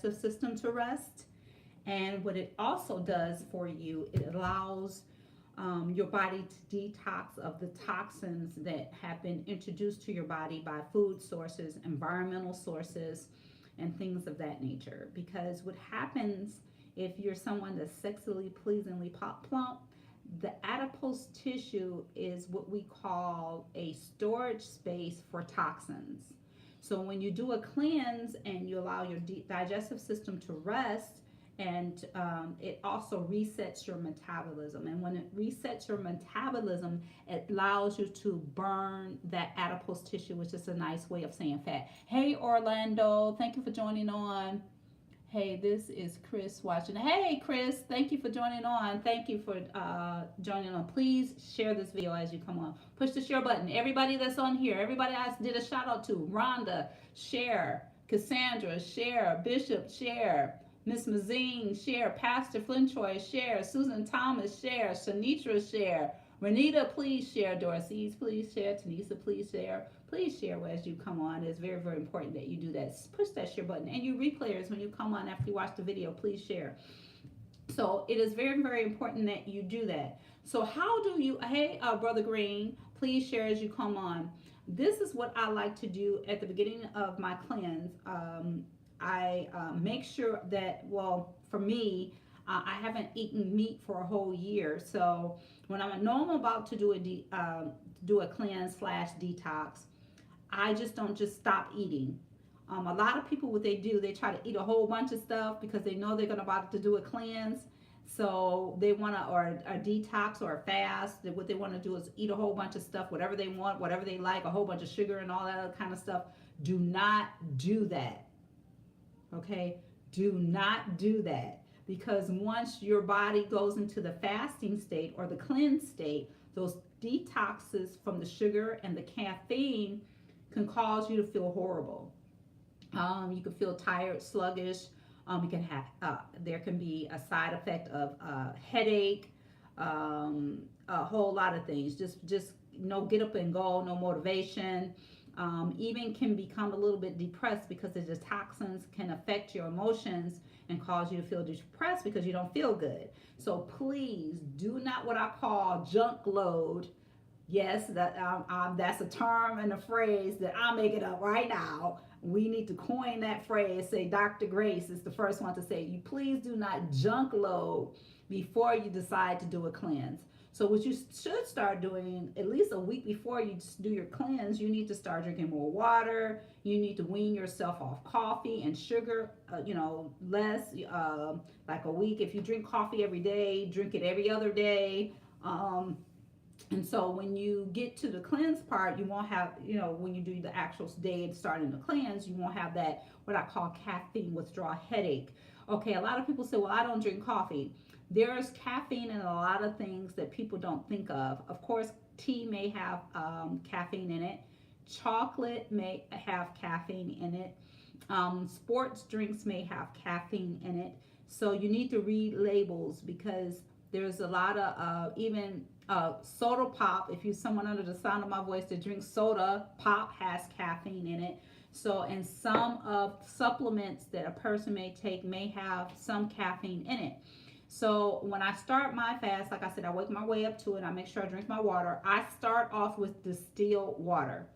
digestive system to rest. And what it also does for you, it allows your body to detox of the toxins that have been introduced to your body by food sources, environmental sources, and things of that nature. Because what happens if you're someone that's sexually pleasingly plump, the adipose tissue is what we call a storage space for toxins. So when you do a cleanse and you allow your digestive system to rest, and it also resets your metabolism. And when it resets your metabolism, it allows you to burn that adipose tissue, which is a nice way of saying fat. Hey, Orlando, thank you for joining on. Hey, this is Chris watching. Hey, Chris, thank you for joining on. Thank you for joining on. Please share this video as you come on. Push the share button. Everybody that's on here, everybody I did a shout out to. Rhonda, share. Cassandra, share. Bishop, share. Miss Mazine, share. Pastor Flintroy, share. Susan Thomas, share. Shanitra, share. Renita, please share. Dorothy's, please share. Tanisa, please share. Please share as you come on. It's very, very important that you do that. Push that share button. And you replayers, when you come on after you watch the video, please share. So it is very, very important that you do that. So how do you, hey, Brother Green, please share as you come on. This is what I like to do at the beginning of my cleanse. I make sure that, well, for me, I haven't eaten meat for a whole year. So when I know I'm about to do a cleanse / detox, I just don't just stop eating. A lot of people, what they do, they try to eat a whole bunch of stuff because they know they're going about to do a cleanse. So they want to, or a detox or a fast. What they want to do is eat a whole bunch of stuff, whatever they want, whatever they like, a whole bunch of sugar and all that other kind of stuff. Do not do that. Okay? Do not do that. Because once your body goes into the fasting state or the cleanse state, those detoxes from the sugar and the caffeine can cause you to feel horrible. You can feel tired, sluggish. You can have there can be a side effect of headache, a whole lot of things. Just no get up and go, no motivation. Even can become a little bit depressed because the toxins can affect your emotions and cause you to feel depressed because you don't feel good. So please do not what I call junk load. Yes, that's a term and a phrase that I'm making up right now. We need to coin that phrase. Say Dr. Grace is the first one to say, you please do not junk load before you decide to do a cleanse. So what you should start doing, at least a week before you do your cleanse, you need to start drinking more water. You need to wean yourself off coffee and sugar, less, like a week. If you drink coffee every day, drink it every other day. And so when you get to the cleanse part, you won't have, when you do the actual day and starting the cleanse, you won't have that, what I call caffeine withdrawal headache. Okay, a lot of people say, well, I don't drink coffee. There's caffeine in a lot of things that people don't think of. Of course, tea may have caffeine in it. Chocolate may have caffeine in it. Sports drinks may have caffeine in it. So you need to read labels because there's a lot of even soda pop. If you're someone under the sound of my voice that drinks soda, pop has caffeine in it. So, and some of supplements that a person may take may have some caffeine in it. So when I start my fast, like I said, I wake my way up to it. I make sure I drink my water. I start off with distilled water.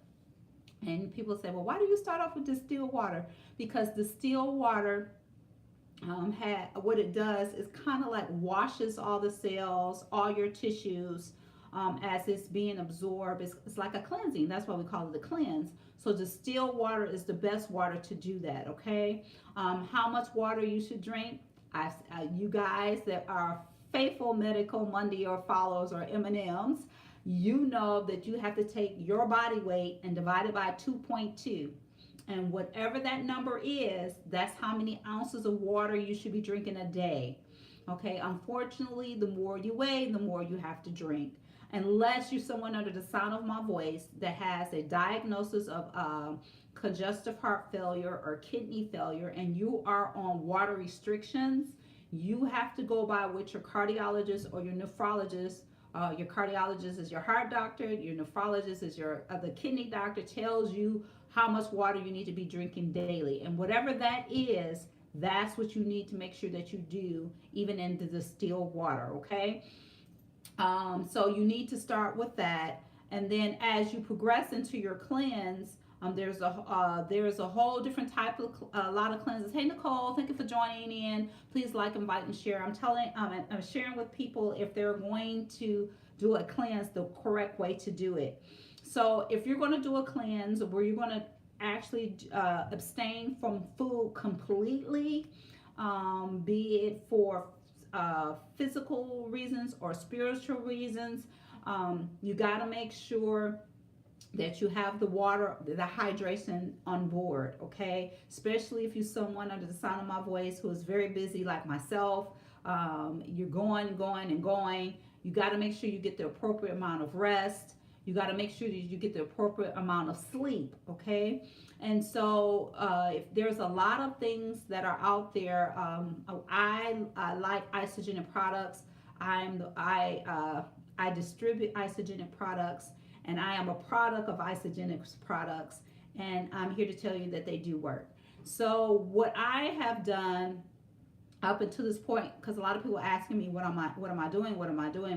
And people say, well, why do you start off with distilled water? Because distilled water what it does is kind of like washes all the cells, all your tissues as it's being absorbed. It's like a cleansing. That's why we call it a cleanse. So distilled water is the best water to do that, okay? How much water you should drink? You guys that are faithful Medical Monday or followers or M&Ms, you know that you have to take your body weight and divide it by 2.2. And whatever that number is, that's how many ounces of water you should be drinking a day. Okay, unfortunately, the more you weigh, the more you have to drink. Unless you're someone under the sound of my voice that has a diagnosis of congestive heart failure or kidney failure and you are on water restrictions, you have to go by what your cardiologist or your nephrologist, your cardiologist is your heart doctor, your nephrologist is your the kidney doctor, tells you how much water you need to be drinking daily. And whatever that is, That's what you need to make sure that you do, even in the distilled water, okay? So you need to start with that, and then as you progress into your cleanse, there's a whole different type of a lot of cleanses. Hey Nicole, thank you for joining in. Please like, invite, and share. I'm sharing with people if they're going to do a cleanse, the correct way to do it. So if you're going to do a cleanse where you're going to actually abstain from food completely, be it for physical reasons or spiritual reasons, you got to make sure that you have the water, the hydration on board, okay? Especially if you're someone under the sound of my voice who is very busy like myself. You're going, and going. You got to make sure you get the appropriate amount of rest. You got to make sure that you get the appropriate amount of sleep, okay? And so if there's a lot of things that are out there, I like Isogenic products. I distribute Isogenic products, and I am a product of Isogenic products, and I'm here to tell you that they do work. So what I have done up until this point, because a lot of people are asking me, what am I doing?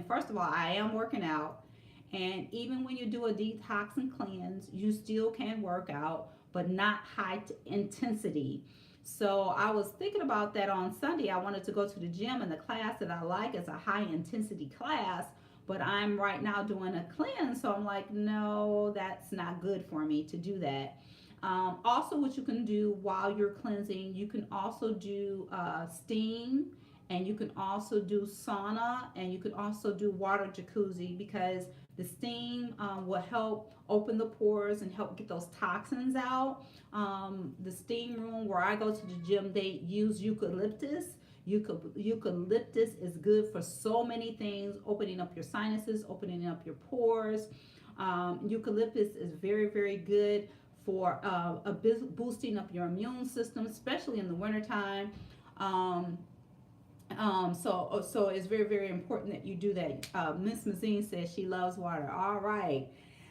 First of all, I am working out, and even when you do a detox and cleanse, you still can work out, but not high intensity. So I was thinking about that on Sunday. I wanted to go to the gym, and the class that I like is a high intensity class, but I'm right now doing a cleanse. So I'm like, no, that's not good for me to do that. Also, what you can do while you're cleansing, you can also do steam, and you can also do sauna, and you can also do water jacuzzi, because the steam will help open the pores and help get those toxins out. The steam room where I go to the gym, they use eucalyptus. Eucalyptus is good for so many things, opening up your sinuses, opening up your pores. Eucalyptus is very, very good for boosting up your immune system, especially in the wintertime. So it's very, very important that you do that. Miss Mazine says she loves water. All right.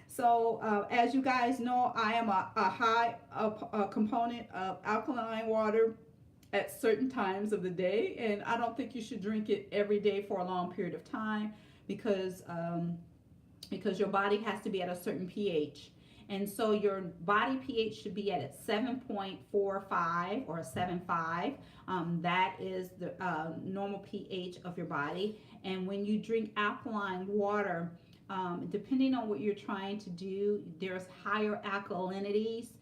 So as you guys know, I am a high component of alkaline water at certain times of the day, and I don't think you should drink it every day for a long period of time, because your body has to be at a certain pH. And so your body pH should be at 7.45 or 7.5. That is the normal pH of your body. And when you drink alkaline water, depending on what you're trying to do, there's higher alkalinities,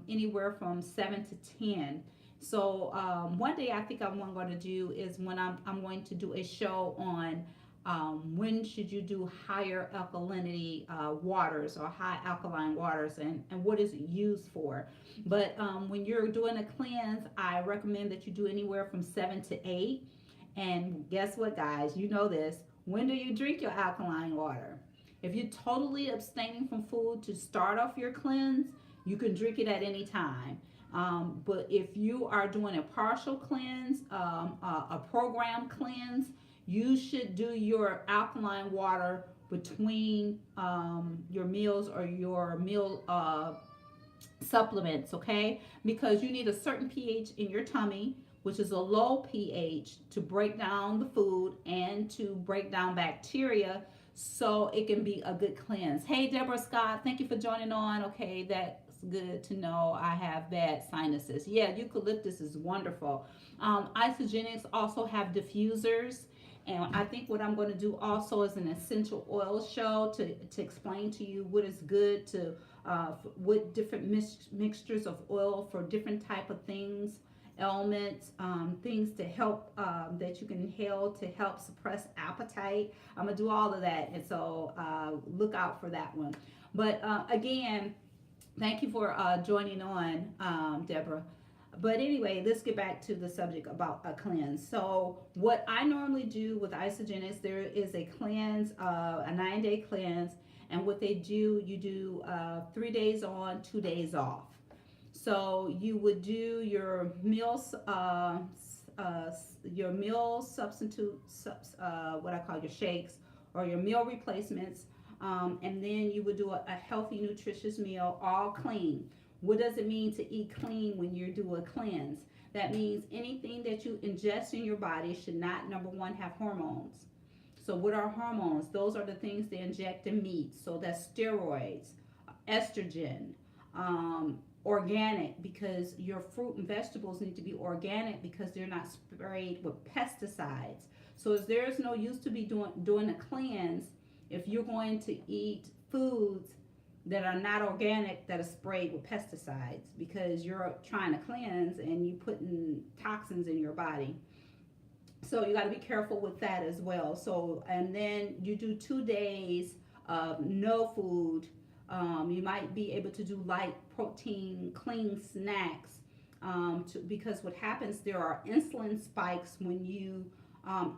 anywhere from 7 to 10. So one day I think I'm going to do is when I'm going to do a show on when should you do higher alkalinity waters or high alkaline waters, and what is it used for. But when you're doing a cleanse, I recommend that you do anywhere from 7 to 8. And guess what, guys? You know this. When do you drink your alkaline water? If you're totally abstaining from food to start off your cleanse, you can drink it at any time. But if you are doing a partial cleanse, a program cleanse, you should do your alkaline water between your meals or your meal supplements, okay? Because you need a certain pH in your tummy, which is a low pH, to break down the food and to break down bacteria, so it can be a good cleanse. Hey, Deborah Scott, thank you for joining on. Okay, that's good to know. I have bad sinuses. Yeah, eucalyptus is wonderful. Isogenics also have diffusers. And I think what I'm going to do also is an essential oil show to explain to you what is good to, what different mixtures of oil for different type of things, ailments, things to help, that you can inhale to help suppress appetite. I'm going to do all of that. And so look out for that one. But again, thank you for joining on, Deborah. But anyway, let's get back to the subject about a cleanse. So what I normally do with Isogenics, there is a cleanse, a 9-day cleanse. And what they do, you do 3 days on, 2 days off. So you would do your meals, substitute, what I call your shakes or your meal replacements. And then you would do a healthy, nutritious meal, all clean. What does it mean to eat clean when you do a cleanse? That means anything that you ingest in your body should not, number one, have hormones. So what are hormones? Those are the things they inject in meat. So that's steroids, estrogen, organic, because your fruit and vegetables need to be organic because they're not sprayed with pesticides. So there's no use to be doing a cleanse if you're going to eat foods that are not organic that are sprayed with pesticides, because you're trying to cleanse and you putting toxins in your body. So you got to be careful with that as well. So, and then you do 2 days of no food. You might be able to do light protein clean snacks, because what happens, there are insulin spikes when you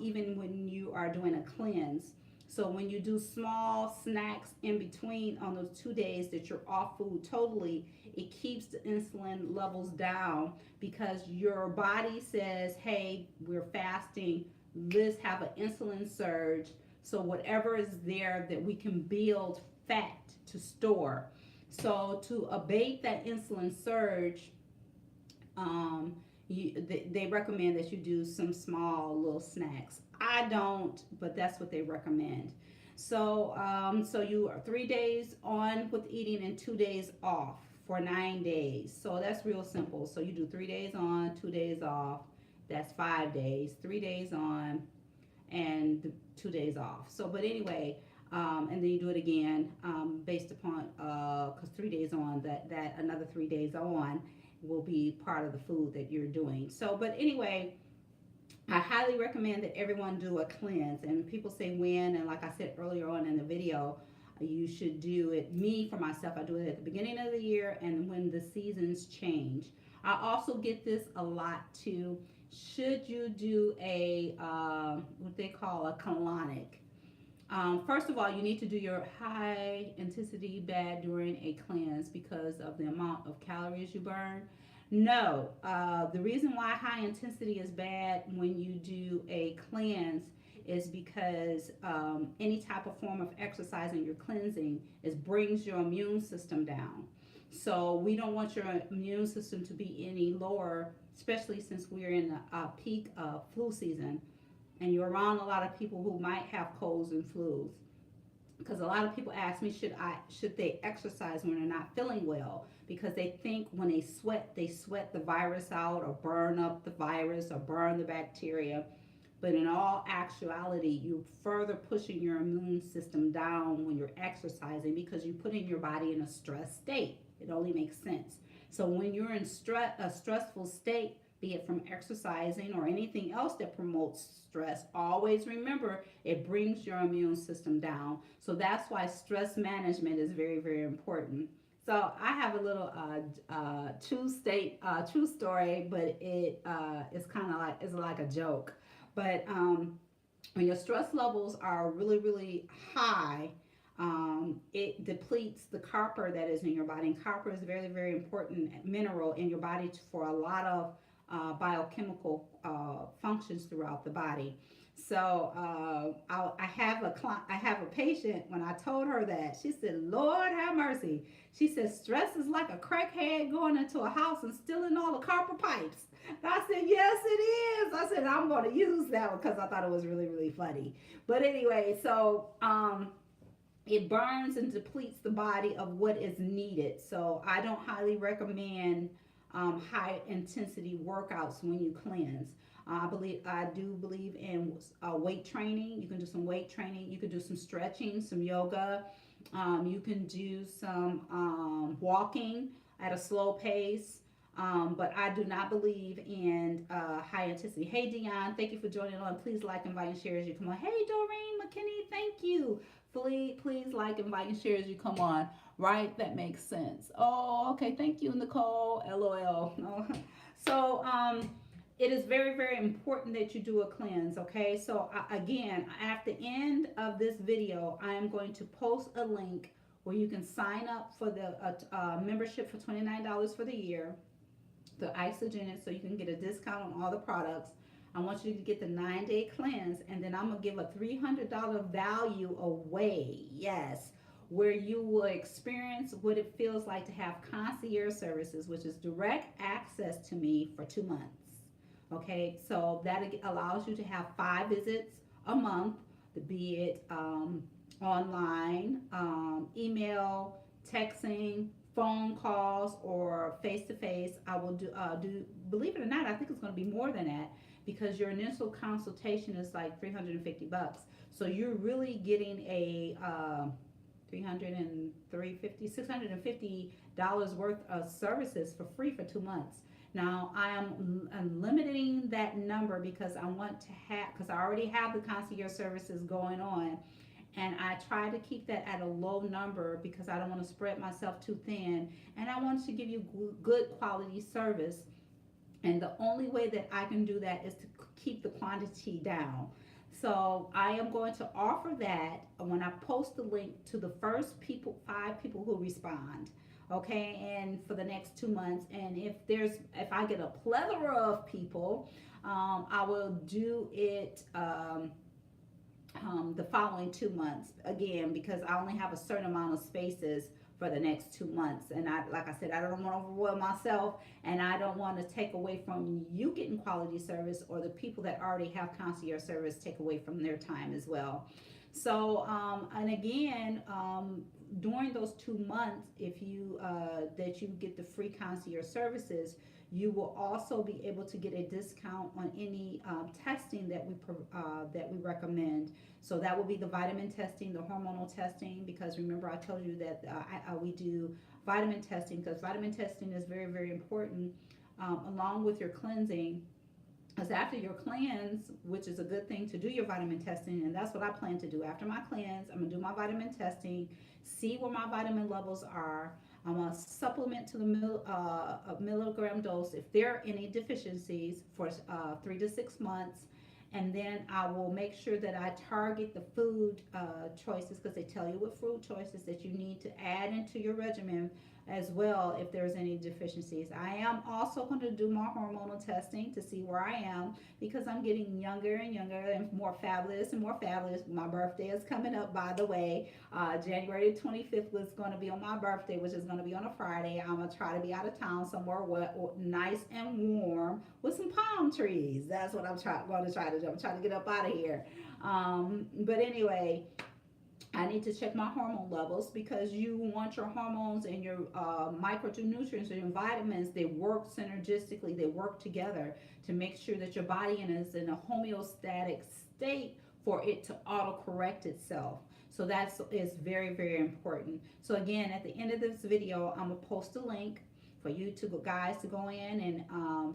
even when you are doing a cleanse. So when you do small snacks in between on those 2 days that you're off food totally, it keeps the insulin levels down, because your body says, hey, we're fasting, let's have an insulin surge. So whatever is there that we can build fat to store. So to abate that insulin surge, they recommend that you do some small little snacks. I don't, but that's what they recommend. So, so you are 3 days on with eating and 2 days off for 9 days. So that's real simple. So you do 3 days on, 2 days off. That's 5 days. 3 days on and 2 days off. So, but anyway, and then you do it again, based upon, because 3 days on, that another 3 days on will be part of the food that you're doing. So, but anyway, I highly recommend that everyone do a cleanse. And people say when, and like I said earlier on in the video, you should do it. Me, for myself, I do it at the beginning of the year and when the seasons change. I also get this a lot too. Should you do a, what they call a colonic? First of all, you need to do your high intensity bad during a cleanse because of the amount of calories you burn. No, the reason why high intensity is bad when you do a cleanse is because any type of form of exercising you're cleansing brings your immune system down. So we don't want your immune system to be any lower, especially since we're in the peak flu season, and you're around a lot of people who might have colds and flus. Because a lot of people ask me, should they exercise when they're not feeling well? Because they think when they sweat the virus out, or burn up the virus, or burn the bacteria. But in all actuality, you're further pushing your immune system down when you're exercising, because you're putting your body in a stress state. It only makes sense. So when you're in a stressful state, be it from exercising or anything else that promotes stress, always remember it brings your immune system down. So that's why stress management is very, very important. So I have a little true story, but it is kind of like a joke. But when your stress levels are really, really high, it depletes the copper that is in your body. And copper is a very, very important mineral in your body for a lot of biochemical functions throughout the body. So I have a patient. When I told her that, she said, "Lord have mercy." She said, "Stress is like a crackhead going into a house and stealing all the copper pipes." And I said, "Yes, it is." I said, "I'm going to use that one," because I thought it was really, really funny. But anyway, so it burns and depletes the body of what is needed. So I don't highly recommend high intensity workouts when you cleanse. I do believe in weight training. You can do some weight training. You can do some stretching, some yoga. You can do some walking at a slow pace. But I do not believe in high intensity. Hey, Dion, thank you for joining on. Please like, invite, and share as you come on. Hey, Doreen McKinney, thank you. Please like, invite, and share as you come on. Right? That makes sense. Oh, okay. Thank you, Nicole. LOL. So, it is very, very important that you do a cleanse, okay? So, again, at the end of this video, I am going to post a link where you can sign up for the membership for $29 for the year, the Isagenix, so you can get a discount on all the products. I want you to get the 9-day cleanse, and then I'm going to give a $300 value away, yes, where you will experience what it feels like to have concierge services, which is direct access to me for 2 months. Okay, so that allows you to have 5 visits a month, to be it online, email, texting, phone calls, or face to face. I will do. Believe it or not, I think it's going to be more than that because your initial consultation is like $350. So you're really getting a 300 and $650 worth of services for free for 2 months. Now I'm limiting that number because I want to have, because I already have the concierge services going on, and I try to keep that at a low number because I don't want to spread myself too thin, and I want to give you good quality service. And the only way that I can do that is to keep the quantity down. So I am going to offer that when I post the link to the first 5 people who respond. Okay, and for the next 2 months, and if I get a plethora of people, I will do it the following 2 months again because I only have a certain amount of spaces for the next 2 months. And like I said, I don't want to overwhelm myself, and I don't want to take away from you getting quality service, or the people that already have concierge service take away from their time as well. So, and again, during those 2 months, if you that you get the free concierge services, you will also be able to get a discount on any testing that we recommend. So that will be the vitamin testing, the hormonal testing, because remember I told you that we do vitamin testing, because vitamin testing is very, very important, along with your cleansing. Because after your cleanse, which is a good thing to do your vitamin testing, and that's what I plan to do. After my cleanse, I'm going to do my vitamin testing, see where my vitamin levels are. I'm going to supplement to the milligram dose if there are any deficiencies for 3 to 6 months. And then I will make sure that I target the food choices, because they tell you what food choices that you need to add into your regimen as well if there's any deficiencies. I am also going to do my hormonal testing to see where I am, because I'm getting younger and younger and more fabulous and more fabulous. My birthday is coming up, by the way. January 25th was going to be on my birthday, which is going to be on a Friday. I'm going to try to be out of town somewhere nice and warm with some palm trees. That's what I'm going to try to do. I'm trying to get up out of here. But anyway, I need to check my hormone levels, because you want your hormones and your micronutrients and your vitamins, they work synergistically, they work together to make sure that your body is in a homeostatic state for it to auto correct itself. So that's is very, very important. So again, at the end of this video, I'm gonna post a link for you guys to go in and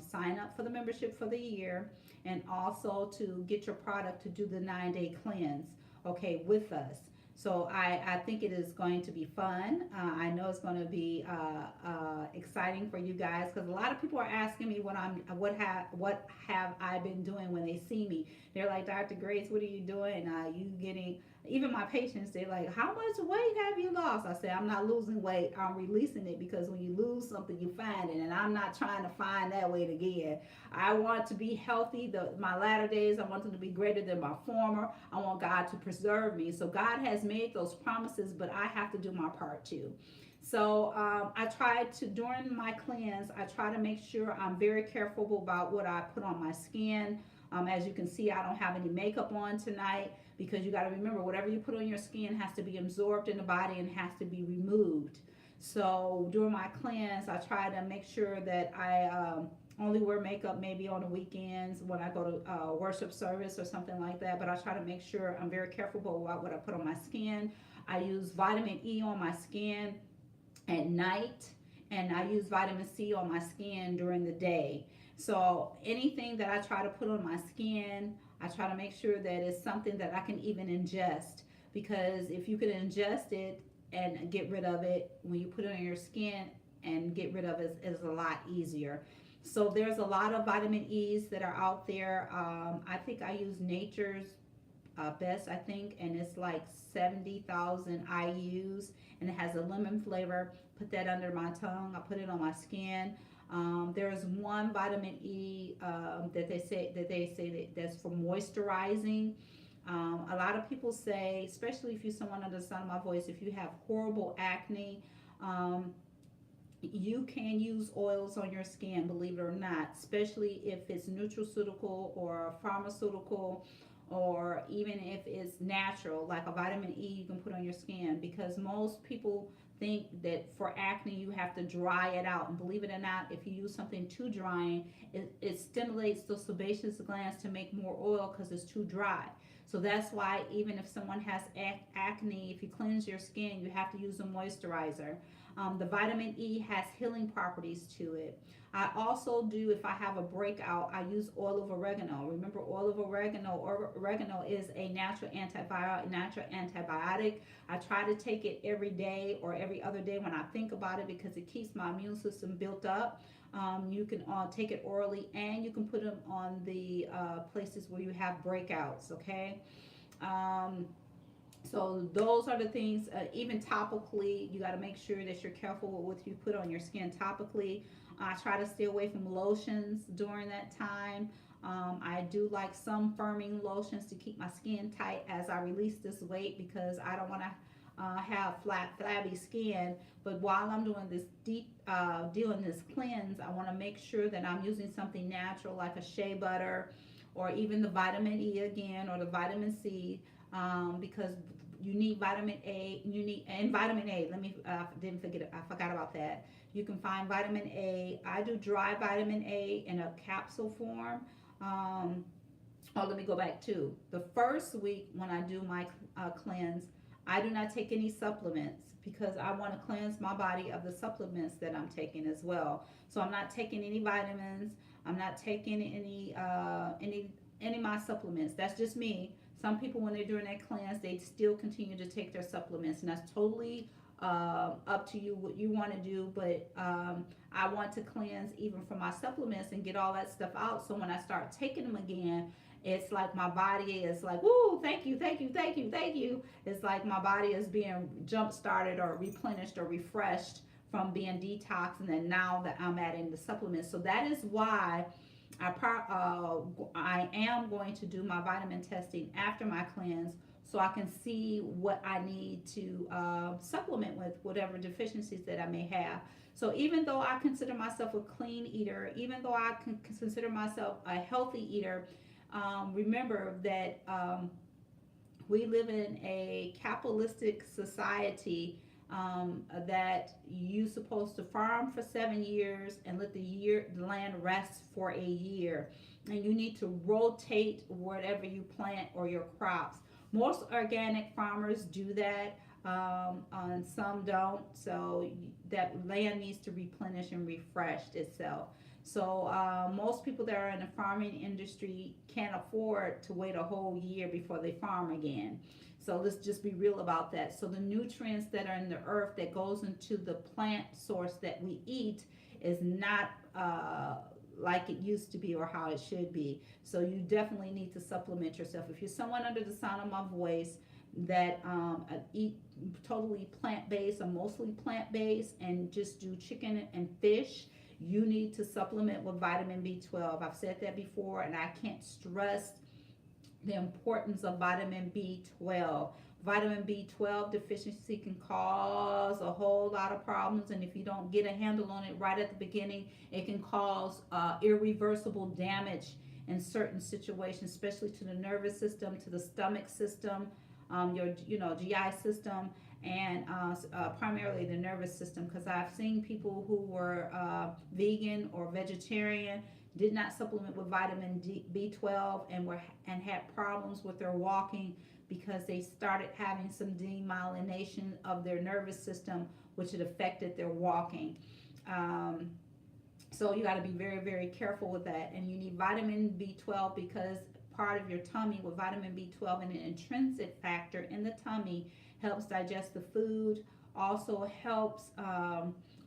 sign up for the membership for the year, and also to get your product to do the 9-day cleanse, okay, with us. So I think it is going to be fun. I know it's going to be exciting for you guys, because a lot of people are asking me what have I been doing when they see me. They're like, Dr. Grace, what are you doing? You getting, even my patients, they're like, how much weight have you lost? I say, I'm not losing weight, I'm releasing it, because when you lose something, you find it, and I'm not trying to find that weight again. I want to be healthy. My latter days, I want them to be greater than my former. I want God to preserve me. So God has made those promises, but I have to do my part too. So I try to, during my cleanse, I try to make sure I'm very careful about what I put on my skin. As you can see, I don't have any makeup on tonight, because you got to remember, whatever you put on your skin has to be absorbed in the body and has to be removed. So during my cleanse, I try to make sure that I only wear makeup maybe on the weekends when I go to worship service or something like that. But I try to make sure I'm very careful about what I put on my skin. I use vitamin E on my skin at night, and I use vitamin C on my skin during the day. So anything that I try to put on my skin, I try to make sure that it's something that I can even ingest, because if you can ingest it and get rid of it, when you put it on your skin and get rid of it, is a lot easier. So there's a lot of vitamin E's that are out there. I think I use Nature's Best, I think, and it's like 70,000 IUs, and it has a lemon flavor. Put that under my tongue. I put it on my skin. There's one vitamin E that they say that's for moisturizing. A lot of people say, especially if you're someone under the sound of my voice, if you have horrible acne, You can use oils on your skin, believe it or not, especially if it's nutraceutical or pharmaceutical, or even if it's natural, like a vitamin E you can put on your skin, because most people think that for acne you have to dry it out. And believe it or not, if you use something too drying, it stimulates those sebaceous glands to make more oil because it's too dry. So that's why even if someone has acne, if you cleanse your skin, you have to use a moisturizer. The vitamin E has healing properties to it. I also do, if I have a breakout, I use oil of oregano. Remember, oil of oregano, or oregano is a natural antibiotic. I try to take it every day or every other day when I think about it, because it keeps my immune system built up. You can take it orally, and you can put them on the places where you have breakouts, okay? Um, so those are the things. Even topically, you got to make sure that you're careful with what you put on your skin topically. I try to stay away from lotions during that time. I do like some firming lotions to keep my skin tight as I release this weight, because I don't want to have flabby skin. But while I'm doing this doing this cleanse, I want to make sure that I'm using something natural, like a shea butter, or even the vitamin E again, or the vitamin C, because you need vitamin A. You need, and vitamin A. Let me didn't forget it. I forgot about that. You can find vitamin A. I do dry vitamin A in a capsule form. Um, Oh, let me go back to the first week when I do my cleanse. I do not take any supplements, because I want to cleanse my body of the supplements that I'm taking as well. So I'm not taking any vitamins. I'm not taking any of my supplements. That's just me. Some people, when they're doing that cleanse, they still continue to take their supplements, and that's totally up to you what you want to do. But I want to cleanse even from my supplements and get all that stuff out. So when I start taking them again, it's like my body is like, woo, thank you, thank you, thank you, thank you. It's like my body is being jump started or replenished or refreshed from being detoxed, and then now that I'm adding the supplements. So that is why I am going to do my vitamin testing after my cleanse, so I can see what I need to supplement with whatever deficiencies that I may have. So even though I consider myself a clean eater, even though I can consider myself a healthy eater, remember that we live in a capitalistic society, that you supposed to farm for 7 years and let the land rest for a year, and you need to rotate whatever you plant or your crops. Most organic farmers do that, and some don't. So that land needs to replenish and refresh itself. So most people that are in the farming industry can't afford to wait a whole year before they farm again. So let's just be real about that. So the nutrients that are in the earth that goes into the plant source that we eat is not like it used to be or how it should be. So you definitely need to supplement yourself. If you're someone under the sound of my voice that eat totally plant-based or mostly plant-based and just do chicken and fish, you need to supplement with vitamin B12. I've said that before, and I can't stress the importance of vitamin B12. Vitamin B12 deficiency can cause a whole lot of problems, and if you don't get a handle on it right at the beginning, it can cause irreversible damage in certain situations, especially to the nervous system, to the stomach system, your GI system, and primarily the nervous system. Because I've seen people who were vegan or vegetarian, did not supplement with vitamin B12, and had problems with their walking, because they started having some demyelination of their nervous system, which had affected their walking. So you got to be very, very careful with that. And you need vitamin B12, because part of your tummy with vitamin B12 and an intrinsic factor in the tummy helps digest the food, also helps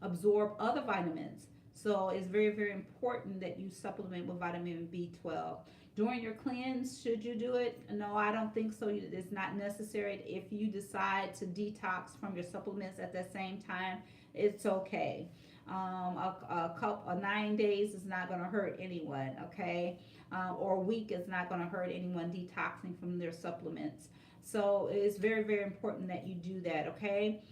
absorb other vitamins. So it's very, very important that you supplement with vitamin B12. During your cleanse, should you do it? No, I don't think so. It's not necessary. If you decide to detox from your supplements at the same time, it's okay. A 9 days is not going to hurt anyone, okay? Or a week is not going to hurt anyone detoxing from their supplements. So it's very, very important that you do that, okay?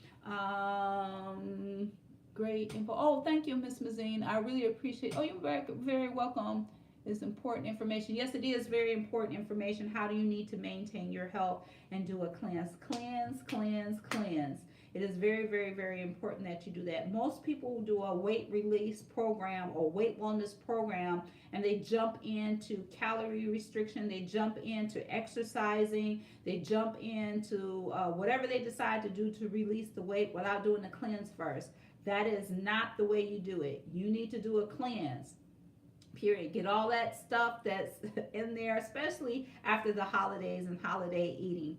Great info. Oh, thank you, Miss Mazine. I really appreciate. Oh, you're very, very welcome. It's important information. Yes, it is very important information. How do you need to maintain your health and do a cleanse? Cleanse, cleanse, cleanse. It is very, very, very important that you do that. Most people do a weight release program or weight wellness program and they jump into calorie restriction, they jump into exercising, they jump into whatever they decide to do to release the weight without doing the cleanse first. That is not the way you do it. You need to do a cleanse. Period. Get all that stuff that's in there, especially after the holidays and holiday eating.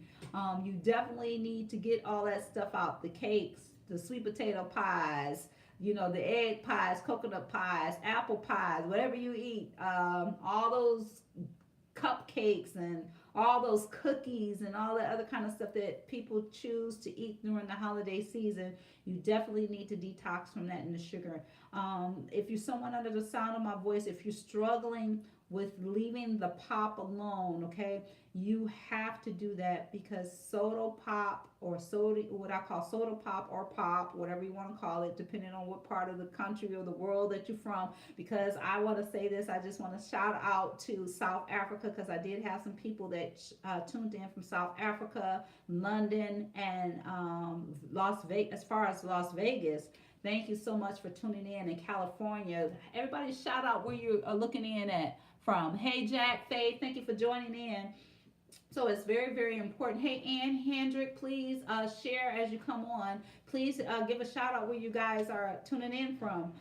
You definitely need to get all that stuff out. The cakes, the sweet potato pies, the egg pies, coconut pies, apple pies, whatever you eat. All those cupcakes and all those cookies and all that other kind of stuff that people choose to eat during the holiday season. You definitely need to detox from that and the sugar. If you're someone under the sound of my voice, if you're struggling with leaving the pop alone, okay, you have to do that because soda pop or soda, what I call soda pop, whatever you want to call it, depending on what part of the country or the world that you're from. Because I want to say this, I just want to shout out to South Africa because I did have some people that tuned in from South Africa, London, and Las Vegas. As far as Las Vegas, thank you so much for tuning in California. Everybody shout out where you are looking in at from. Hey, Jack, Faith, thank you for joining in. So it's very, very important. Hey, Ann Hendrick, please share as you come on. Please give a shout out where you guys are tuning in from.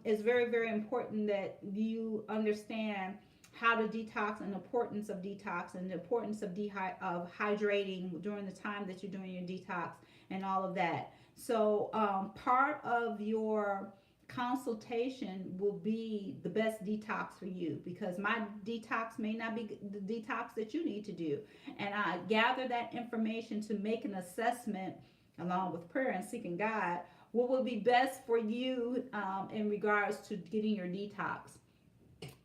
It's very, very important that you understand how to detox and the importance of detox and the importance of hydrating during the time that you're doing your detox and all of that. So part of your consultation will be the best detox for you because my detox may not be the detox that you need to do. And I gather that information to make an assessment along with prayer and seeking God what will be best for you in regards to getting your detox.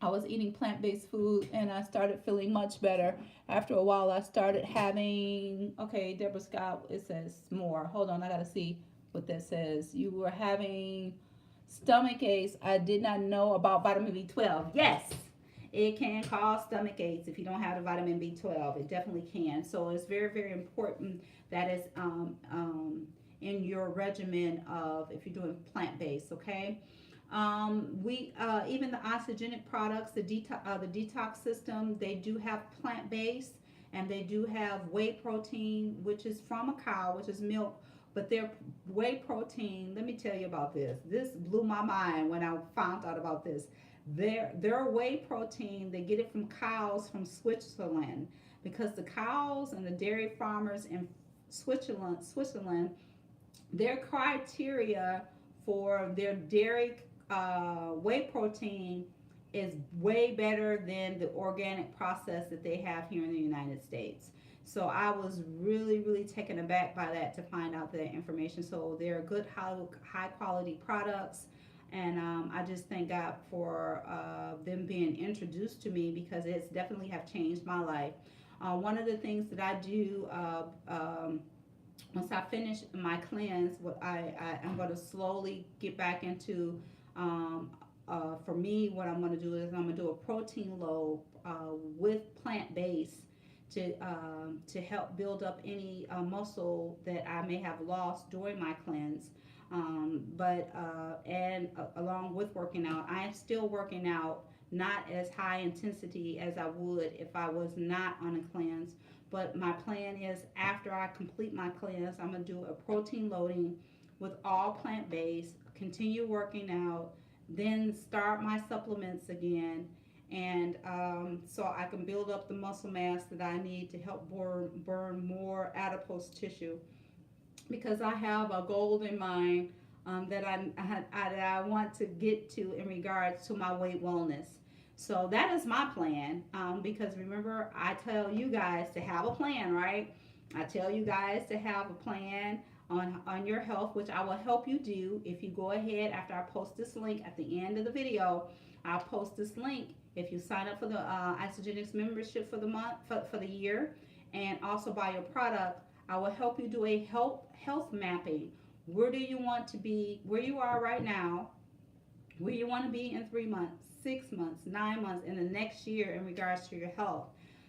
I was eating plant based food and I started feeling much better. After a while, I started having, okay, Deborah Scott, it says more. Hold on, I gotta see what that says. You were having stomach aches. I did not know about vitamin B12. Yes, it can cause stomach aches if you don't have the vitamin B12. It definitely can. So it's very, very important that it's in your regimen of if you're doing plant based, okay? We even the isogenic products, the detox system, they do have plant based, and they do have whey protein, which is from a cow, which is milk. But their whey protein, let me tell you about this. This blew my mind when I found out about this. Their whey protein, they get it from cows from Switzerland because the cows and the dairy farmers in Switzerland, their criteria for their dairy whey protein is way better than the organic process that they have here in the United States. So I was really, really taken aback by that to find out that information. So they're good, high quality products. And I just thank God for them being introduced to me because it's definitely have changed my life. One of the things that I do once I finish my cleanse, what I'm going to slowly get back into. For me, what I'm going to do is I'm going to do a protein load with plant based to help build up any muscle that I may have lost during my cleanse. Along with working out, I am still working out, not as high intensity as I would if I was not on a cleanse. But my plan is after I complete my cleanse, I'm going to do a protein loading with all plant based, continue working out, then start my supplements again. And so I can build up the muscle mass that I need to help burn more adipose tissue because I have a goal in mind that I want to get to in regards to my weight wellness. So that is my plan because remember, I tell you guys to have a plan, right? I tell you guys to have a plan on your health, which I will help you do if you go ahead after I post this link at the end of the video. I'll post this link if you sign up for the Isagenix membership for the month, for the year, and also buy your product. I will help you do a health mapping Where do you want to be? Where you are right now, where you want to be in 3 months, 6 months, 9 months, in the next year in regards to your health.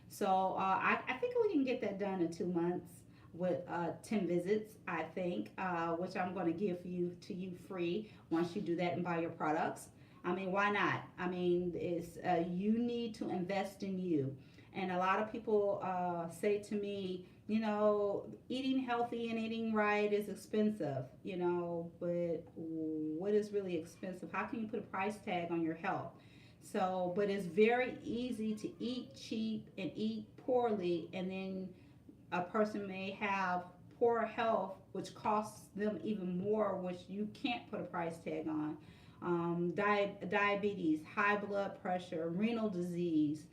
So I think we can get that done in 2 months with 10 visits, I think, which I'm going to give you free once you do that and buy your products. I mean, why not? I mean, it's you need to invest in you. And a lot of people say to me, eating healthy and eating right is expensive, but what is really expensive? How can you put a price tag on your health? So, but it's very easy to eat cheap and eat poorly, and then a person may have poor health, which costs them even more, which you can't put a price tag on. Diabetes, high blood pressure, renal disease,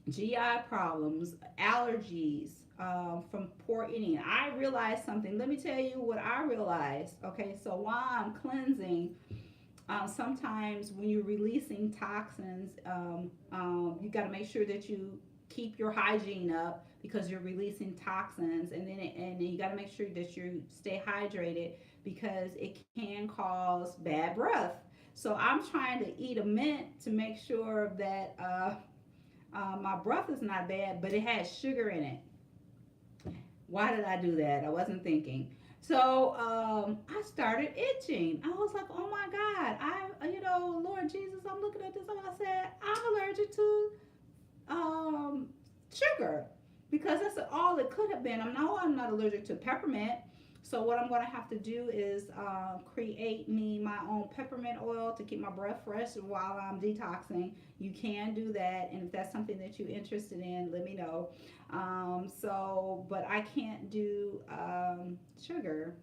GI problems, allergies from poor eating. I realized something. Let me tell you what I realized. Okay, so while I'm cleansing, sometimes when you're releasing toxins, you got to make sure that you keep your hygiene up because you're releasing toxins, and then you got to make sure that you stay hydrated because it can cause bad breath. So I'm trying to eat a mint to make sure that my breath is not bad, but it has sugar in it. Why did I do that? I wasn't thinking. So I started itching. I was like, oh my God, Lord Jesus, I'm looking at this and I said, I'm allergic to sugar because that's all it could have been. I'm not allergic to peppermint. So what I'm going to have to do is create me my own peppermint oil to keep my breath fresh while I'm detoxing. You can do that, and if that's something that you're interested in, let me know. But I can't do sugar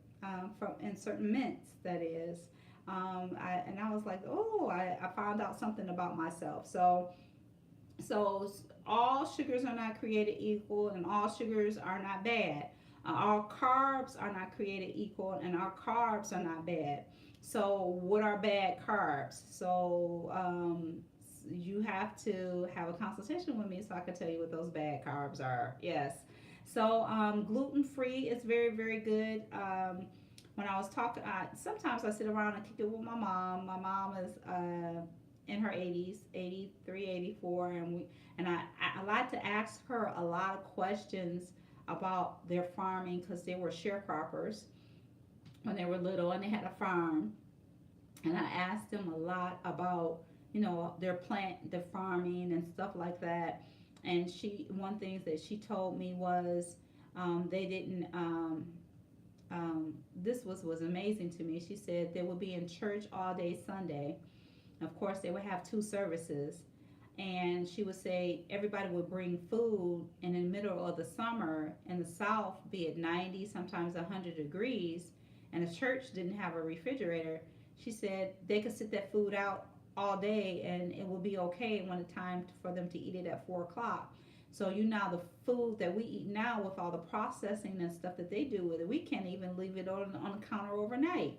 from in certain mints. That is, I was like, oh, I found out something about myself. So all sugars are not created equal, and all sugars are not bad. All carbs are not created equal, and our carbs are not bad. So, what are bad carbs? So, you have to have a consultation with me so I can tell you what those bad carbs are. Yes. So, gluten free is very, very good. When I was talking, sometimes I sit around and kick it with my mom. My mom is in her 80s, 83, 84, and I like to ask her a lot of questions about their farming because they were sharecroppers when they were little and they had a farm, and I asked them a lot about their farming and stuff like that. And one thing that she told me was they didn't this was amazing to me. She said they would be in church all day Sunday. Of course, they would have two services. And she would say everybody would bring food, and in the middle of the summer in the South, be it 90, sometimes 100 degrees, and the church didn't have a refrigerator. She said they could sit that food out all day and it will be okay when it's time for them to eat it at 4 o'clock. So the food that we eat now with all the processing and stuff that they do with it, we can't even leave it on the counter overnight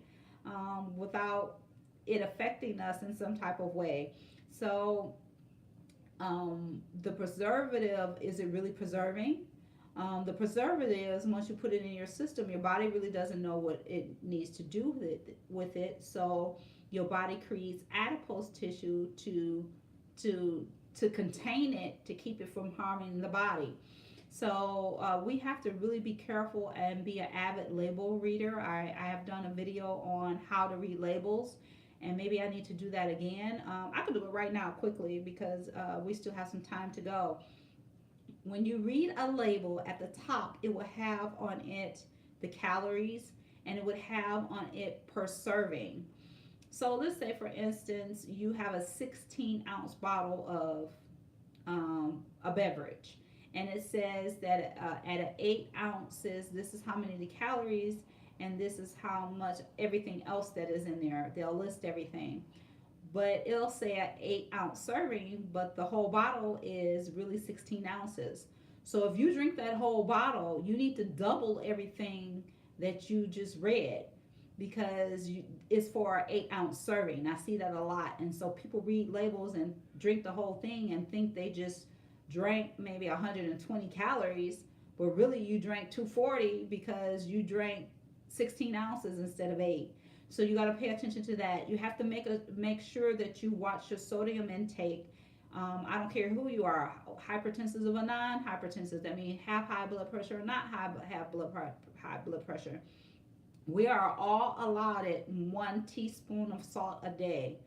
without it affecting us in some type of way. So the preservative, is it really preserving? The preservatives, once you put it in your system, your body really doesn't know what it needs to do with it. So your body creates adipose tissue to contain it, to keep it from harming the body. So we have to really be careful and be an avid label reader. I have done a video on how to read labels, and maybe I need to do that again. I could do it right now quickly because we still have some time to go. When you read a label at the top, it will have on it the calories, and it would have on it per serving. So let's say, for instance, you have a 16-ounce bottle of a beverage, and it says that at 8 ounces, this is how many the calories, and this is how much everything else that is in there. They'll list everything, but it'll say an 8-ounce serving, but the whole bottle is really 16 ounces. So if you drink that whole bottle, you need to double everything that you just read, because it's for an 8-ounce serving. I see that a lot. And so people read labels and drink the whole thing and think they just drank maybe 120 calories, but really you drank 240 because you drank 16 ounces instead of 8. So you got to pay attention to that. You have to make sure that you watch your sodium intake. I don't care who you are, hypertensive or non-hypertensive. That means have high blood pressure or not high blood pressure. We are all allotted 1 teaspoon of salt a day.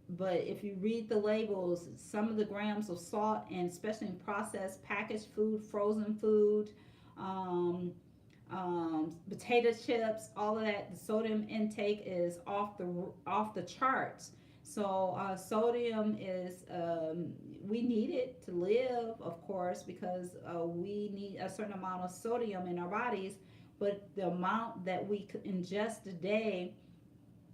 But if you read the labels, some of the grams of salt, and especially in processed packaged food, frozen food, potato chips, all of that, the sodium intake is off the charts. So sodium is we need it to live, of course, because we need a certain amount of sodium in our bodies. But the amount that we could ingest a day,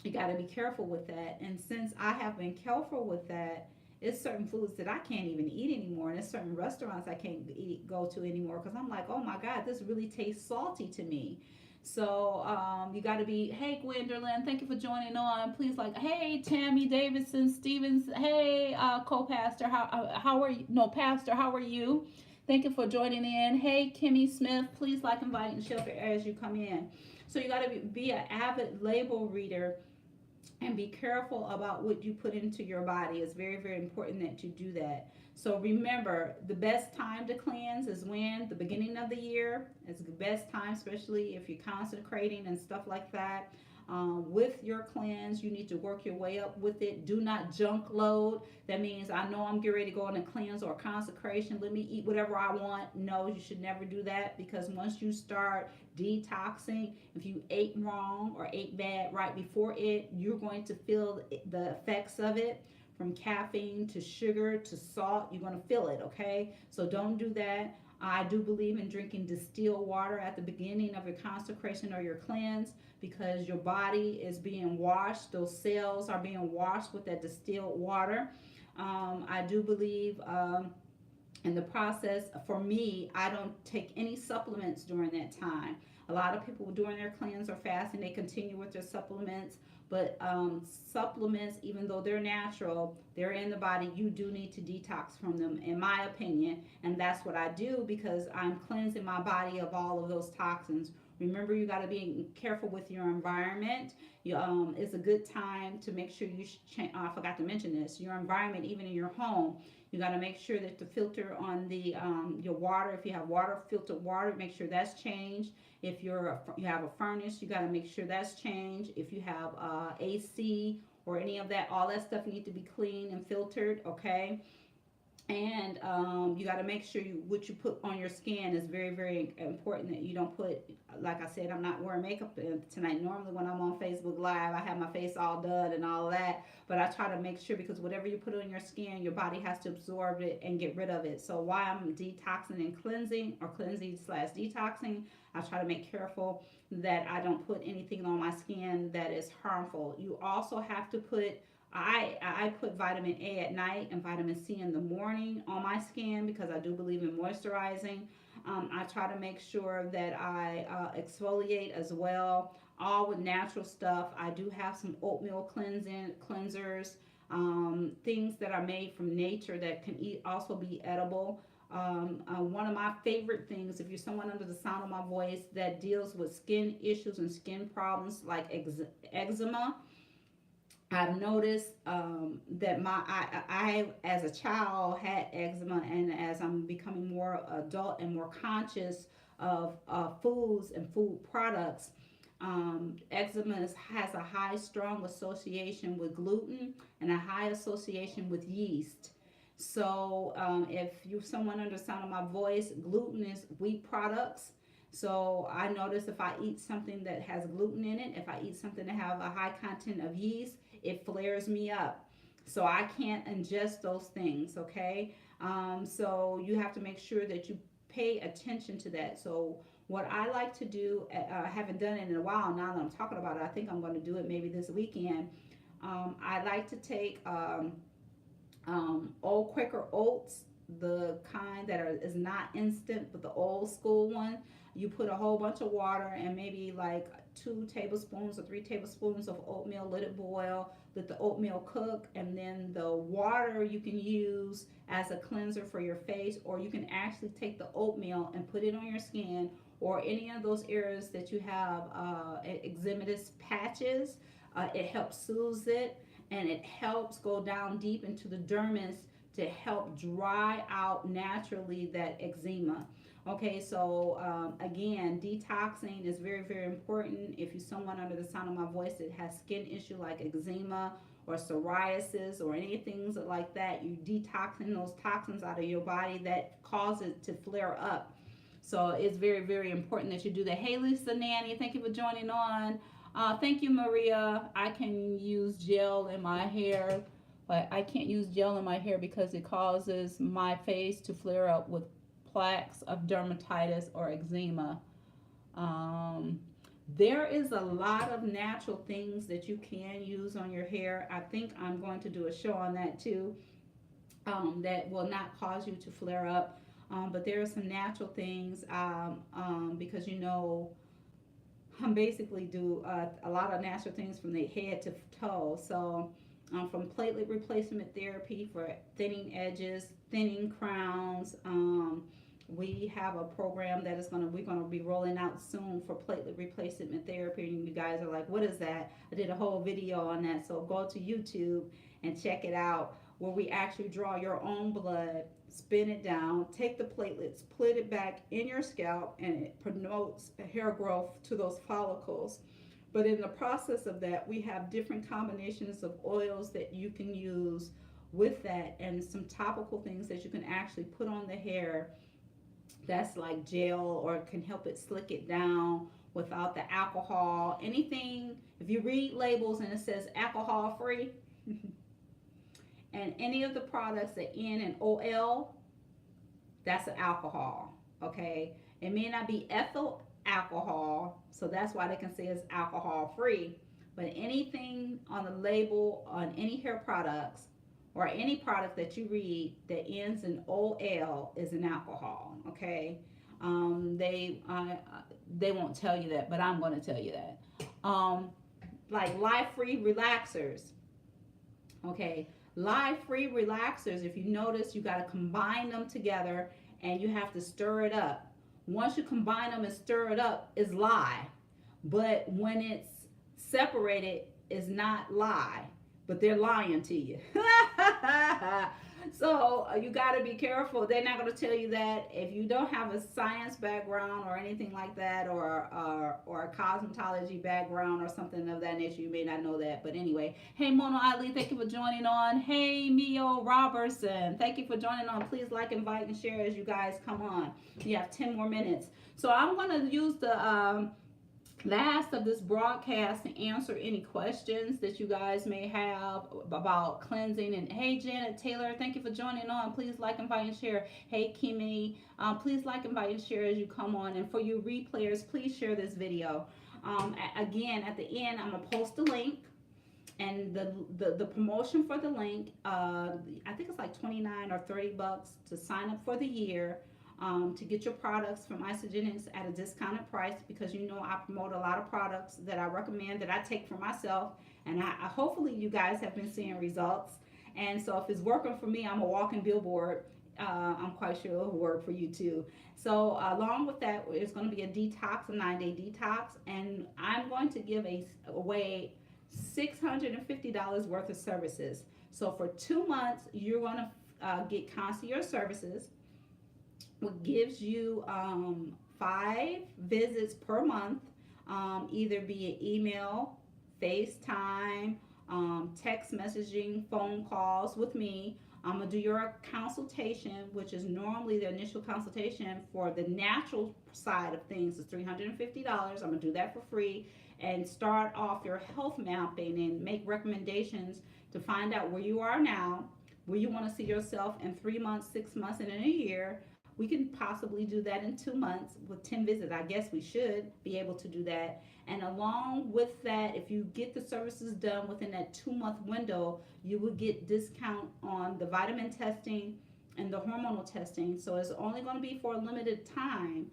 you got to be careful with that. And since I have been careful with that, it's certain foods that I can't even eat anymore, and it's certain restaurants I can't go to anymore because I'm like, oh my God, this really tastes salty to me. So you got to be. Hey, Gwendolyn, thank you for joining on. Please, like, hey, Tammy Davidson Stevens. Hey, co-pastor, how are you? No, pastor, how are you? Thank you for joining in. Hey, Kimmy Smith, please like, invite, and share as you come in. So you got to be an avid label reader and be careful about what you put into your body. It's very, very important that you do that. So remember, the best time to cleanse is when? The beginning of the year. It's the best time, especially if you're consecrating and stuff like that. With your cleanse, you need to work your way up with it. Do not junk load. That means I know I'm getting ready to go on a cleanse or a consecration. Let me eat whatever I want. No, you should never do that, because once you start detoxing, if you ate wrong or ate bad right before it, you're going to feel the effects of it. From caffeine to sugar to salt, you're going to feel it, okay? So don't do that. I do believe in drinking distilled water at the beginning of your consecration or your cleanse, because your body is being washed. Those cells are being washed with that distilled water. I do believe in the process. For me, I don't take any supplements during that time. A lot of people during their cleanse or fasting, they continue with their supplements. But supplements, even though they're natural, they're in the body, you do need to detox from them, in my opinion. And that's what I do, because I'm cleansing my body of all of those toxins. Remember, you got to be careful with your environment. It's a good time to make sure you change. I forgot to mention this. Your environment, even in your home, you got to make sure that the filter on the your water, if you have filtered water, make sure that's changed. If you have a furnace, you got to make sure that's changed. If you have AC or any of that, all that stuff need to be cleaned and filtered, okay? And you got to make sure what you put on your skin is very, very important, that you don't put, like I said, I'm not wearing makeup tonight. Normally when I'm on Facebook Live, I have my face all done and all that. But I try to make sure, because whatever you put on your skin, your body has to absorb it and get rid of it. So while I'm detoxing and cleansing, or cleansing/detoxing, I try to make careful that I don't put anything on my skin that is harmful. You also have to put, I put vitamin A at night and vitamin C in the morning on my skin, because I do believe in moisturizing. I try to make sure that I exfoliate as well, all with natural stuff. I do have some oatmeal cleansers, things that are made from nature that can also be edible. One of my favorite things, if you're someone under the sound of my voice that deals with skin issues and skin problems like eczema, I've noticed that I as a child had eczema, and as I'm becoming more adult and more conscious of foods and food products, eczema has a high, strong association with gluten and a high association with yeast. So if you're someone under the sound of my voice, gluten is wheat products. So I notice if I eat something that has gluten in it, if I eat something that have a high content of yeast, it flares me up. So I can't ingest those things, okay? So you have to make sure that you pay attention to that. So what I like to do, I haven't done it in a while. Now that I'm talking about it, I think I'm going to do it maybe this weekend. I like to take old Quaker oats, the kind that is not instant, but the old school one. You put a whole bunch of water and maybe like 2 tablespoons or 3 tablespoons of oatmeal, let it boil, let the oatmeal cook, and then the water you can use as a cleanser for your face, or you can actually take the oatmeal and put it on your skin, or any of those areas that you have eczematous patches. It helps soothe it, and it helps go down deep into the dermis to help dry out naturally that eczema. Okay, so again, detoxing is very, very important. If you're someone under the sound of my voice that has skin issue like eczema or psoriasis or anything like that, you detoxing those toxins out of your body that cause it to flare up. So it's very, very important that you do that. Hey, Lisa Nanny, thank you for joining on. Thank you, Maria. I can use gel in my hair, but I can't use gel in my hair because it causes my face to flare up with plaques of dermatitis or eczema. There is a lot of natural things that you can use on your hair. I think I'm going to do a show on that too, that will not cause you to flare up. But there are some natural things because I basically do a lot of natural things from the head to toe. So from platelet replacement therapy for thinning edges, thinning crowns. We have a program that we're gonna be rolling out soon for platelet replacement therapy, and you guys are like, what is that? I did a whole video on that, so go to YouTube and check it out, where we actually draw your own blood, spin it down, take the platelets, put it back in your scalp, and it promotes hair growth to those follicles. But in the process of that, we have different combinations of oils that you can use with that, and some topical things that you can actually put on the hair that's like gel, or can help it slick it down without the alcohol. Anything, if you read labels and it says alcohol free, and any of the products that end in OL, that's an alcohol. Okay, it may not be ethyl alcohol, so that's why they can say it's alcohol free. But anything on the label on any hair products or any product that you read that ends in OL is an alcohol. Okay, they won't tell you that, but I'm going to tell you that. Like Life Free relaxers. Okay, Life Free relaxers. If you notice, you got to combine them together, and you have to stir it up. Once you combine them and stir it up, it's lye. But when it's separated, it's not lye. But they're lying to you. So you got to be careful. They're not going to tell you that. If you don't have a science background or anything like that, or a cosmetology background or something of that nature, you may not know that. But anyway, hey, Mona Ali, thank you for joining on. Hey, Mio Robertson, thank you for joining on. Please like, invite, and share as you guys come on. You have 10 more minutes. So I'm going to use the last of this broadcast to answer any questions that you guys may have about cleansing. And hey, Janet Taylor, thank you for joining on. Please like, invite, and share. Hey, Kimmy, please like, invite, and share as you come on. And for you replayers, please share this video. Again, at the end, I'm gonna post a link, and the promotion for the link, I think it's like $29 or $30 to sign up for the year. To get your products from Isagenix at a discounted price, because I promote a lot of products that I recommend, that I take for myself, and I hopefully you guys have been seeing results. And so if it's working for me, I'm a walking billboard. I'm quite sure it'll work for you too. So along with that, it's going to be a detox, a 9-day detox, and I'm going to give away $650 worth of services. So for 2 months, you're going to get concierge services, what gives you 5 visits per month, either via email, FaceTime, text messaging, phone calls with me. I'm going to do your consultation, which is normally the initial consultation for the natural side of things is $350. I'm going to do that for free, and start off your health mapping and make recommendations to find out where you are now, where you want to see yourself in 3 months, 6 months, and in a year. We can possibly do that in 2 months with 10 visits. I guess we should be able to do that. And along with that, if you get the services done within that 2-month window, you will get discount on the vitamin testing and the hormonal testing. So it's only going to be for a limited time,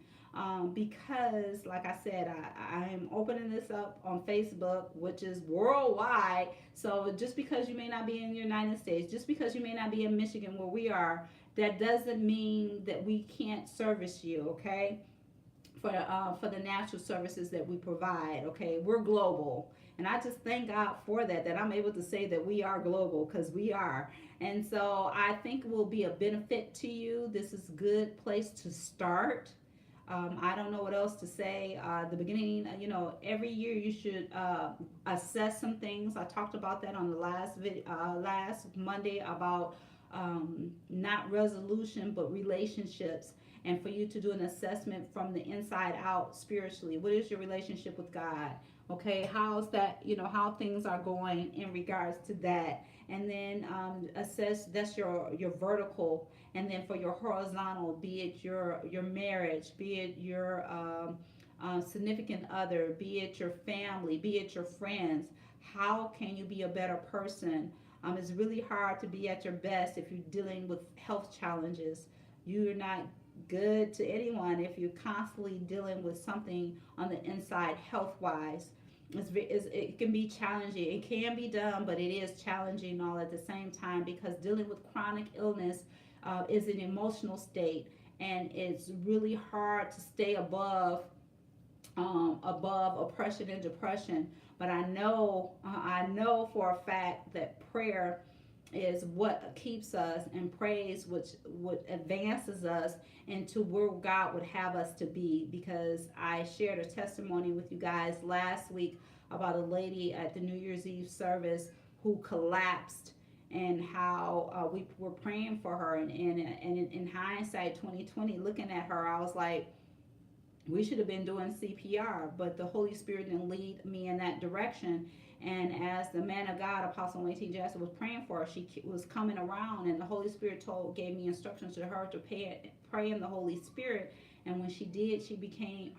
because, like I said, I am opening this up on Facebook, which is worldwide. So just because you may not be in the United States, just because you may not be in Michigan where we are, that doesn't mean that we can't service you, okay? for the natural services that we provide. Okay, we're global, and I just thank God for that. That I'm able to say that we are global because we are. And so I think it will be a benefit to you. This is a good place to start. I don't know what else to say. The beginning, every year you should assess some things. I talked about that on the last Monday about not resolution but relationships, and for you to do an assessment from the inside out spiritually. What is your relationship with God? Okay, how's that? How things are going in regards to that, and then assess that's your vertical, and then for your horizontal, be it your marriage, be it your significant other, be it your family, be it your friends. How can you be a better person? It's really hard to be at your best if you're dealing with health challenges. You're not good to anyone if you're constantly dealing with something on the inside health wise. It can be challenging. It can be done, but it is challenging all at the same time, because dealing with chronic illness is an emotional state, and it's really hard to stay above oppression and depression. But I know for a fact that prayer is what keeps us, and praise which advances us into where God would have us to be. Because I shared a testimony with you guys last week about a lady at the New Year's Eve service who collapsed, and how we were praying for her, and in hindsight 2020, looking at her, I was like, we should have been doing CPR, but the Holy Spirit didn't lead me in that direction. And as the man of God, Apostle Wayne Jackson, was praying for her, she was coming around, and the Holy Spirit gave me instructions to her to pray in the Holy Spirit. And when she did,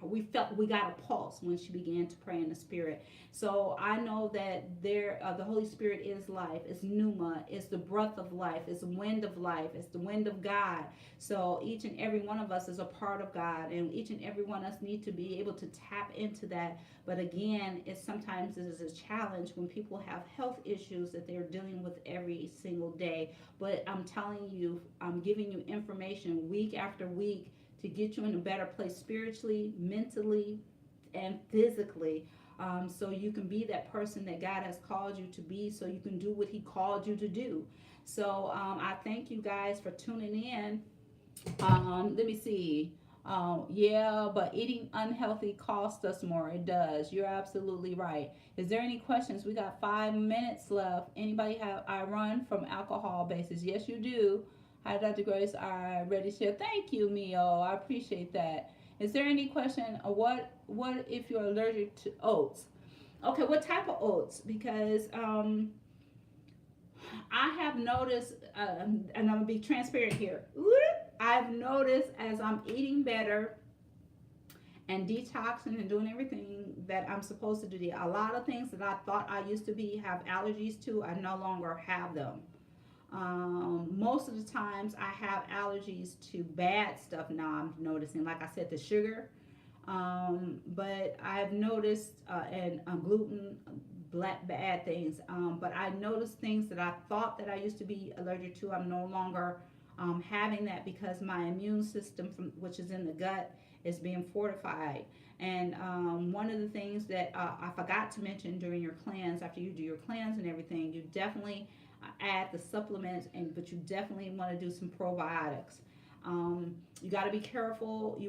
we got a pulse when she began to pray in the Spirit. So I know that the Holy Spirit is life. It's pneuma. It's the breath of life. It's the wind of life. It's the wind of God. So each and every one of us is a part of God, and each and every one of us need to be able to tap into that. But again, sometimes it is a challenge when people have health issues that they're dealing with every single day. But I'm telling you, I'm giving you information week after week to get you in a better place spiritually, mentally, and physically, so you can be that person that God has called you to be, so you can do what He called you to do. So I thank you guys for tuning in. Let me see. Yeah, but eating unhealthy costs us more. It does. You're absolutely right. Is there any questions? We got 5 minutes left. Anybody have? I run from alcohol bases. Yes, you do. Hi, Dr. Grace. I ready to share. Thank you, Mio. I appreciate that. Is there any question? What if you're allergic to oats? Okay, what type of oats? Because I have noticed, and I'm gonna be transparent here. I've noticed as I'm eating better and detoxing and doing everything that I'm supposed to do, a lot of things that I thought I used to have allergies to, I no longer have them. Most of the times I have allergies to bad stuff now, I'm noticing, like I said, the sugar. But I've noticed, and gluten, bad things. But I noticed things that I thought that I used to be allergic to, I'm no longer having that, because my immune system, which is in the gut, is being fortified. And one of the things that I forgot to mention during your cleanse, after you do your cleanse and everything, you definitely add the supplements, but you definitely want to do some probiotics. You got to be careful.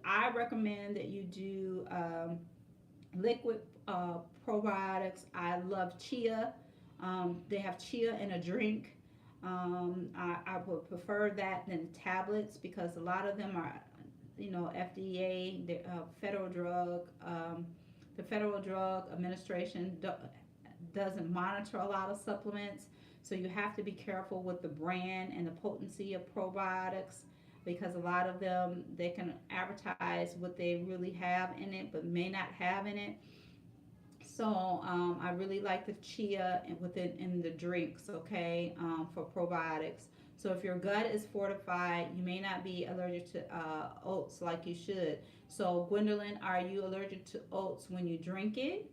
I recommend that you do liquid probiotics. I love chia. They have chia in a drink. I would prefer that than tablets, because a lot of them are, FDA, the Federal Drug Administration doesn't monitor a lot of supplements. So you have to be careful with the brand and the potency of probiotics, because a lot of them, they can advertise what they really have in it but may not have in it. So I really like the chia in the drinks, okay, for probiotics. So if your gut is fortified, you may not be allergic to oats like you should. So Gwendolyn, are you allergic to oats when you drink it?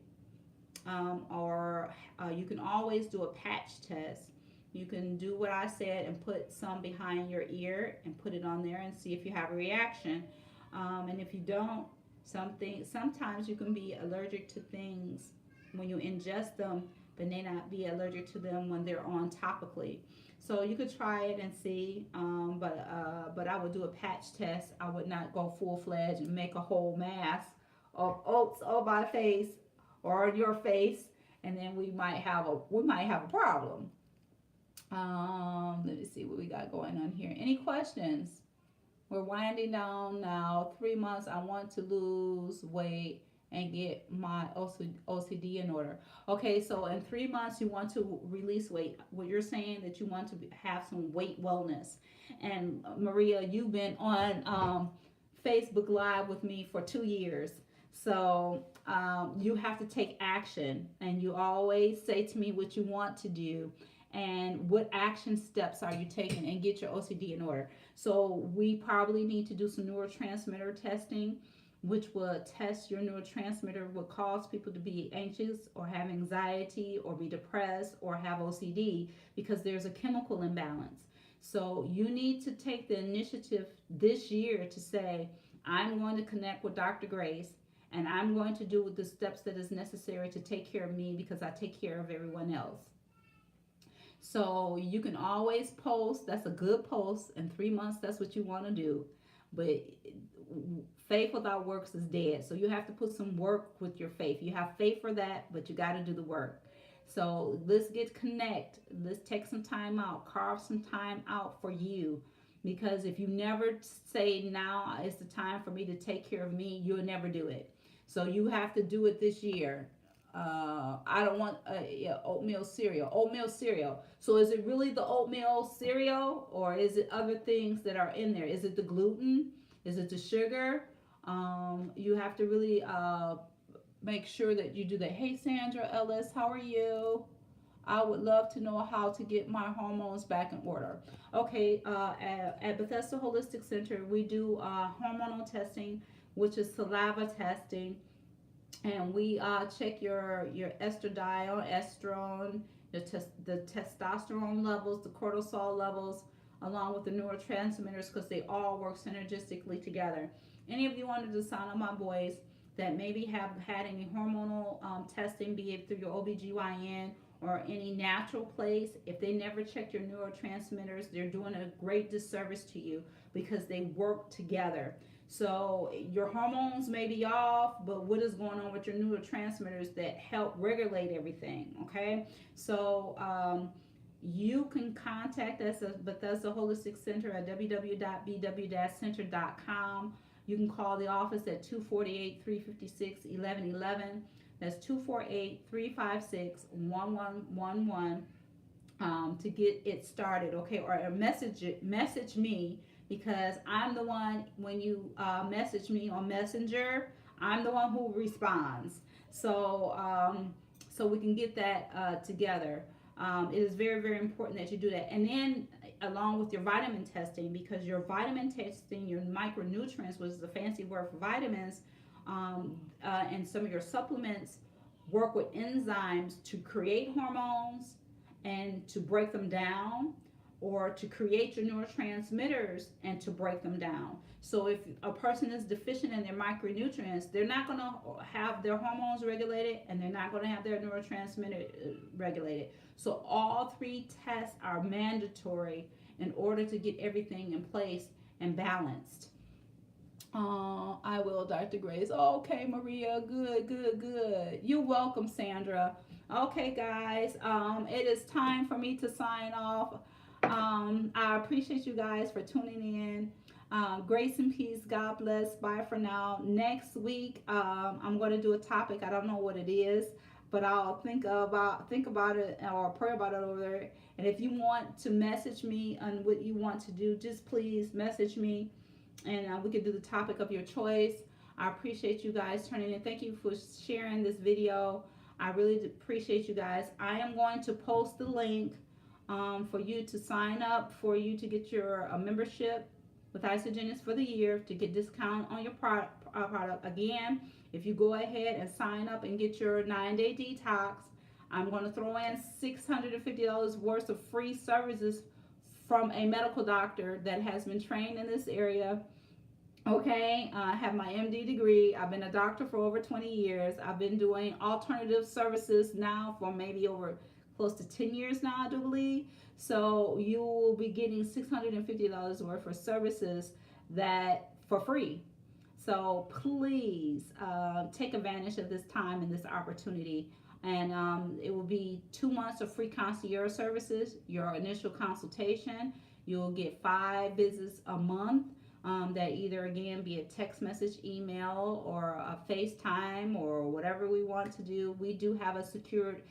Or you can always do a patch test. You can do what I said and put some behind your ear and put it on there and see if you have a reaction. And if you don't, sometimes you can be allergic to things when you ingest them, but may not be allergic to them when they're on topically. So you could try it and see, but I would do a patch test. I would not go full fledged and make a whole mass of oats on my face or on your face, and then we might have a problem. Let me see what we got going on here. Any questions? We're winding down now. 3 months. I want to lose weight and get my OCD in order. Okay, so in 3 months you want to release weight. What you're saying that you want to have some weight wellness. And Maria, you've been on Facebook Live with me for 2 years. So you have to take action, and you always say to me what you want to do and what action steps are you taking, and get your OCD in order. So we probably need to do some neurotransmitter testing, which will test your neurotransmitter, what cause people to be anxious or have anxiety or be depressed or have OCD, because there's a chemical imbalance. So you need to take the initiative this year to say, I'm going to connect with Dr. Grace, and I'm going to do the steps that is necessary to take care of me, because I take care of everyone else. So you can always post. That's a good post. In 3 months, that's what you want to do. But faith without works is dead. So you have to put some work with your faith. You have faith for that, but you got to do the work. So let's get connect. Let's take some time out. Carve some time out for you. Because if you never say, now is the time for me to take care of me, you'll never do it. So you have to do it this year. I don't want oatmeal cereal. Oatmeal cereal. So is it really the oatmeal cereal, or is it other things that are in there? Is it the gluten? Is it the sugar? You have to really make sure that you do that. Hey, Sandra Ellis, how are you? I would love to know how to get my hormones back in order. Okay, at Bethesda Holistic Center, we do hormonal testing, which is saliva testing. And we check your estradiol, estrone, the testosterone levels, the cortisol levels, along with the neurotransmitters, because they all work synergistically together. Any of you wanted to sign up, my boys, that maybe have had any hormonal testing, be it through your OBGYN or any natural place, if they never check your neurotransmitters, they're doing a great disservice to you, because they work together. So your hormones may be off, but what is going on with your neurotransmitters that help regulate everything? Okay, so you can contact us at Bethesda Holistic Center at www.bw-center.com. You can call the office at 248-356-1111. That's 248-356-1111 to get it started. Okay, or message me, because I'm the one, when you message me on Messenger, I'm the one who responds. So so we can get that together. It is very, very important that you do that. And then along with your vitamin testing, because your vitamin testing, your micronutrients, which is a fancy word for vitamins, and some of your supplements work with enzymes to create hormones and to break them down, or to create your neurotransmitters and to break them down. So if a person is deficient in their micronutrients, they're not going to have their hormones regulated, and they're not going to have their neurotransmitter regulated. So all three tests are mandatory in order to get everything in place and balanced. I will, Dr. Grace. Okay, Maria. Good, good, good. You're welcome, Sandra. Okay, guys. It is time for me to sign off. I appreciate you guys for tuning in. Grace and peace. God bless. Bye for now. Next week, I'm going to do a topic. I don't know what it is, but I'll think about it, or pray about it over there. And if you want to message me on what you want to do, just please message me, and we can do the topic of your choice. I appreciate you guys turning in. Thank you for sharing this video. I really appreciate you guys. I am going to post the link for you to sign up, for you to get your membership with Isagenix for the year, to get discount on your product. Again, if you go ahead and sign up and get your 9-day detox, I'm going to throw in $650 worth of free services from a medical doctor that has been trained in this area. Okay, I have my MD degree. I've been a doctor for over 20 years. I've been doing alternative services now for maybe over close to 10 years now, I do believe. So you will be getting $650 worth of services that for free. So please take advantage of this time and this opportunity. And it will be 2 months of free concierge services, your initial consultation. You'll get 5 visits a month that either again be a text message, email, or a FaceTime, or whatever we want to do. We do have a secured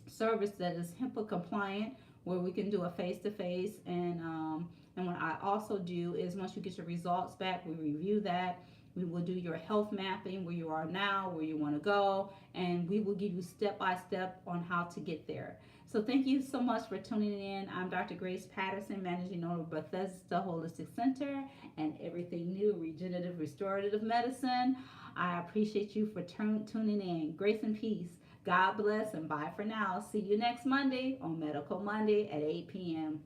service that is HIPAA compliant, where we can do a face to face. And what I also do is once you get your results back, we review that. We will do your health mapping, where you are now, where you want to go, and we will give you step by step on how to get there. So thank you so much for tuning in. I'm Dr. Grace Patterson, Managing Owner of Bethesda Holistic Center and Everything New Regenerative Restorative Medicine. I appreciate you for tuning in. Grace and peace. God bless, and bye for now. See you next Monday on Medical Monday at 8 p.m.